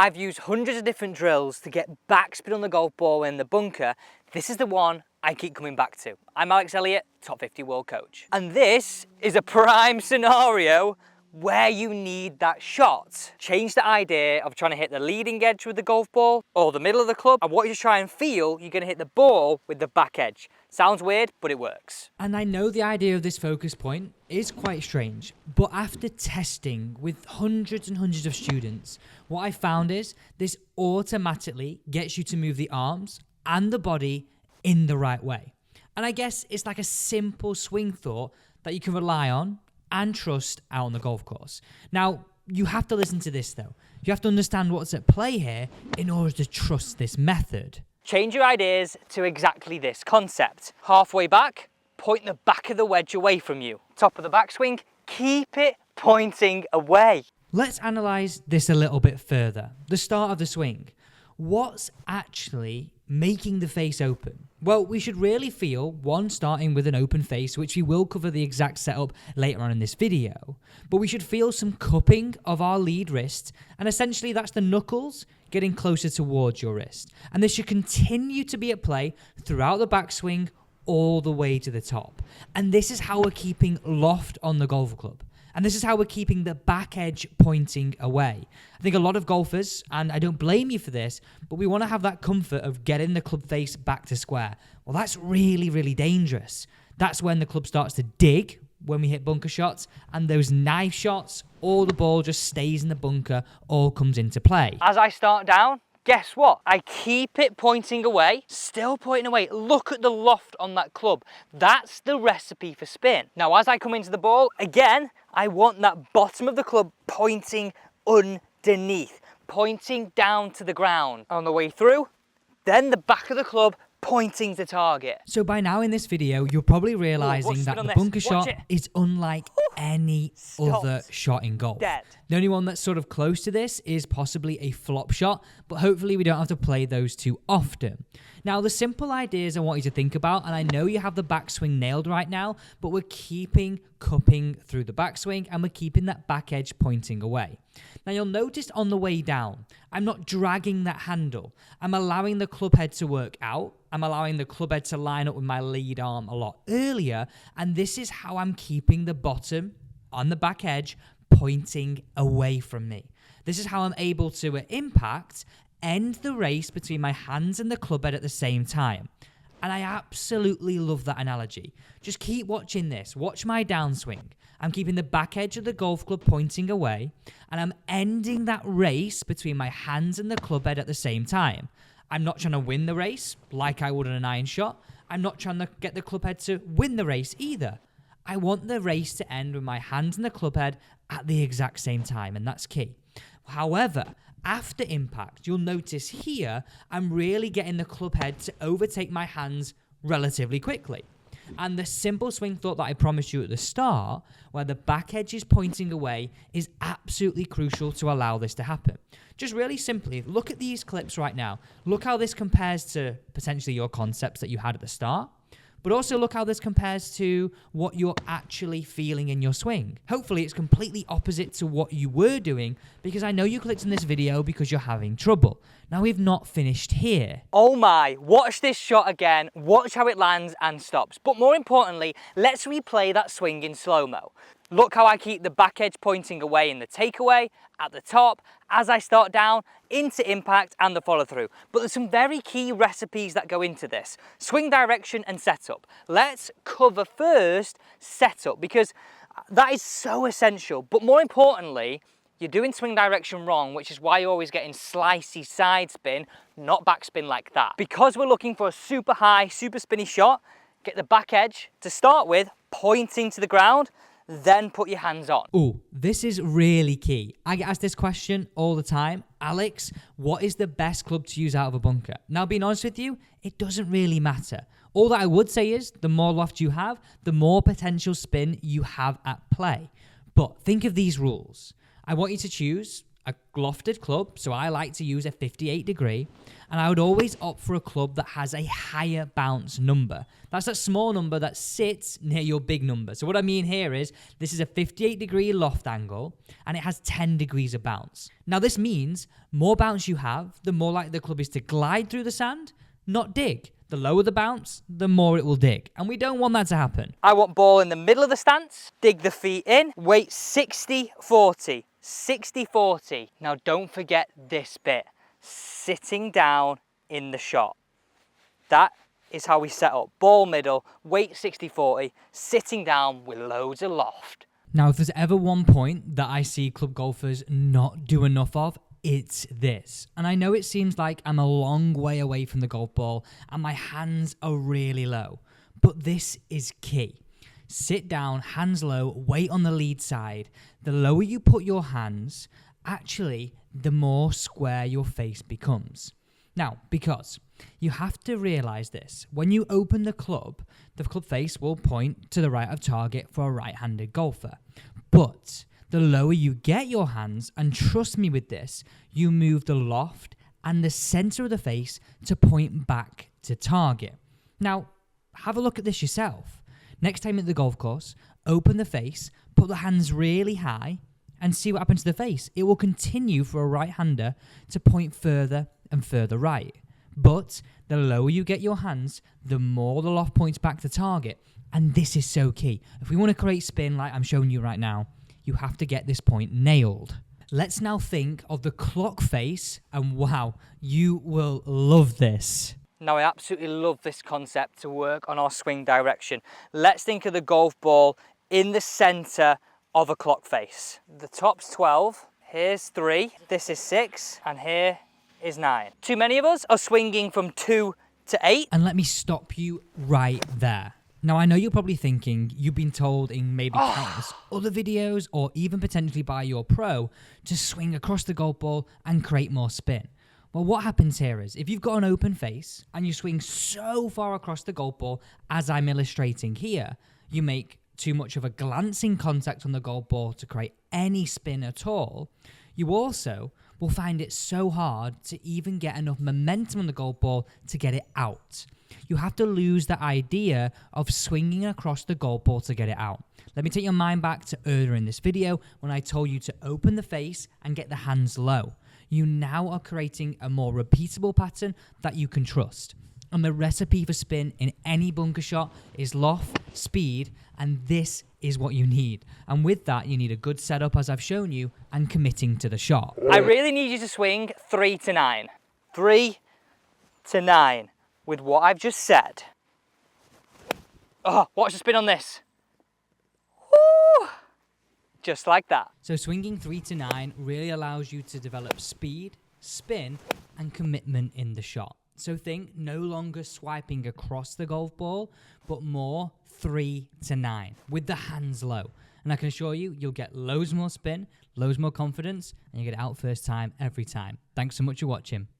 I've used hundreds of different drills to get backspin on the golf ball in the bunker. This is the one I keep coming back to. I'm Alex Elliott, top 50 world coach. And this is a prime scenario where you need that shot. Change the idea of trying to hit the leading edge with the golf ball or the middle of the club. I want you to try and feel you're going to hit the ball with the back edge. Sounds weird, but it works. And I know the idea of this focus point is quite strange, but after testing with hundreds and hundreds of students, what I found is this automatically gets you to move the arms and the body in the right way. And I guess it's like a simple swing thought that you can rely on and trust out on the golf course. Now, you have to listen to this though. You have to understand what's at play here in order to trust this method. Change your ideas to exactly this concept. Halfway back, point the back of the wedge away from you. Top of the backswing, keep it pointing away. Let's analyze this a little bit further. The start of the swing. What's actually making the face open? Well, we should really feel one starting with an open face, which we will cover the exact setup later on in this video, but we should feel some cupping of our lead wrist, and essentially that's the knuckles getting closer towards your wrist. And this should continue to be at play throughout the backswing all the way to the top. And this is how we're keeping loft on the golf club. And this is how we're keeping the back edge pointing away. I think a lot of golfers, and I don't blame you for this, but we want to have that comfort of getting the club face back to square. Well, that's really, really dangerous. That's when the club starts to dig when we hit bunker shots, and those knife shots, or the ball just stays in the bunker, all comes into play. As I start down, guess what? I keep it pointing away, still pointing away. Look at the loft on that club. That's the recipe for spin. Now, as I come into the ball, again, I want that bottom of the club pointing underneath, pointing down to the ground. On the way through, then the back of the club pointing to target. So by now in this video, you're probably realizing that the bunker shot is unlike any other shot in golf. Dead. The only one that's sort of close to this is possibly a flop shot, but hopefully we don't have to play those too often. Now, the simple ideas I want you to think about, and I know you have the backswing nailed right now, but we're keeping cupping through the backswing and we're keeping that back edge pointing away. Now, you'll notice on the way down, I'm not dragging that handle. I'm allowing the club head to work out. I'm allowing the club head to line up with my lead arm a lot earlier, and this is how I'm keeping the bottom on the back edge pointing away from me. This is how I'm able to, at impact, end the race between my hands and the club head at the same time. And I absolutely love that analogy. Just keep watching this. Watch my downswing. I'm keeping the back edge of the golf club pointing away, and I'm ending that race between my hands and the club head at the same time. I'm not trying to win the race like I would in an iron shot. I'm not trying to get the club head to win the race either. I want the race to end with my hands and the club head at the exact same time, and that's key. However, after impact, you'll notice here, I'm really getting the club head to overtake my hands relatively quickly. And the simple swing thought that I promised you at the start, where the back edge is pointing away, is absolutely crucial to allow this to happen. Just really simply, look at these clips right now. Look how this compares to potentially your concepts that you had at the start. But also look how this compares to what you're actually feeling in your swing. Hopefully it's completely opposite to what you were doing, because I know you clicked on this video because you're having trouble. Now, we've not finished here. Oh my, watch this shot again, watch how it lands and stops. But more importantly, let's replay that swing in slow-mo. Look how I keep the back edge pointing away in the takeaway, at the top, as I start down, into impact and the follow through. But there's some very key recipes that go into this. Swing direction and setup. Let's cover first setup, because that is so essential. But more importantly, you're doing swing direction wrong, which is why you're always getting slicey side spin, not backspin like that. Because we're looking for a super high, super spinny shot, get the back edge to start with, pointing to the ground, then put your hands on. Oh, this is really key. I get asked this question all the time. Alex, what is the best club to use out of a bunker? Now, being honest with you, it doesn't really matter. All that I would say is the more loft you have, the more potential spin you have at play. But think of these rules. I want you to choose a a lofted club, so I like to use a 58 degree, and I would always opt for a club that has a higher bounce number. That's that small number that sits near your big number. So what I mean here is this is a 58 degree loft angle, and it has 10 degrees of bounce. Now this means more bounce you have, the more likely the club is to glide through the sand, not dig. The lower the bounce, the more it will dig. And we don't want that to happen. I want ball in the middle of the stance, dig the feet in, weight 60-40. 60-40. Now don't forget this bit, sitting down in the shot. That is how we set up. Ball middle, weight 60-40, sitting down with loads of loft. Now, if there's ever one point that I see club golfers not do enough of, it's this. And I know it seems like I'm a long way away from the golf ball and my hands are really low, but this is key. Sit down, hands low, weight on the lead side. The lower you put your hands, actually, the more square your face becomes. Now, because you have to realize this, when you open the club face will point to the right of target for a right-handed golfer. But the lower you get your hands, and trust me with this, you move the loft and the center of the face to point back to target. Now, have a look at this yourself. Next time at the golf course, open the face, put the hands really high, and see what happens to the face. It will continue for a right-hander to point further and further right. But the lower you get your hands, the more the loft points back to target. And this is so key. If we want to create spin like I'm showing you right now, you have to get this point nailed. Let's now think of the clock face, and wow, you will love this. Now I absolutely love this concept to work on our swing direction. Let's think of the golf ball in the center of a clock face. The top's 12, here's 3, this is 6, and here is 9. Too many of us are swinging from 2 to 8. And let me stop you right there. Now, I know you're probably thinking you've been told in maybe countless other videos or even potentially by your pro to swing across the golf ball and create more spin. Well, what happens here is if you've got an open face and you swing so far across the golf ball, as I'm illustrating here, you make too much of a glancing contact on the golf ball to create any spin at all. You also will find it so hard to even get enough momentum on the golf ball to get it out. You have to lose the idea of swinging across the golf ball to get it out. Let me take your mind back to earlier in this video when I told you to open the face and get the hands low. You now are creating a more repeatable pattern that you can trust. And the recipe for spin in any bunker shot is loft, speed, and this is what you need. And with that, you need a good setup as I've shown you and committing to the shot. I really need you to swing 3 to 9. 3 to 9 with what I've just said. Oh, watch the spin on this. Woo! Just like that. So swinging 3 to 9 really allows you to develop speed, spin, and commitment in the shot. So think no longer swiping across the golf ball, but more 3 to 9 with the hands low. And I can assure you, you'll get loads more spin, loads more confidence, and you get it out first time every time. Thanks so much for watching.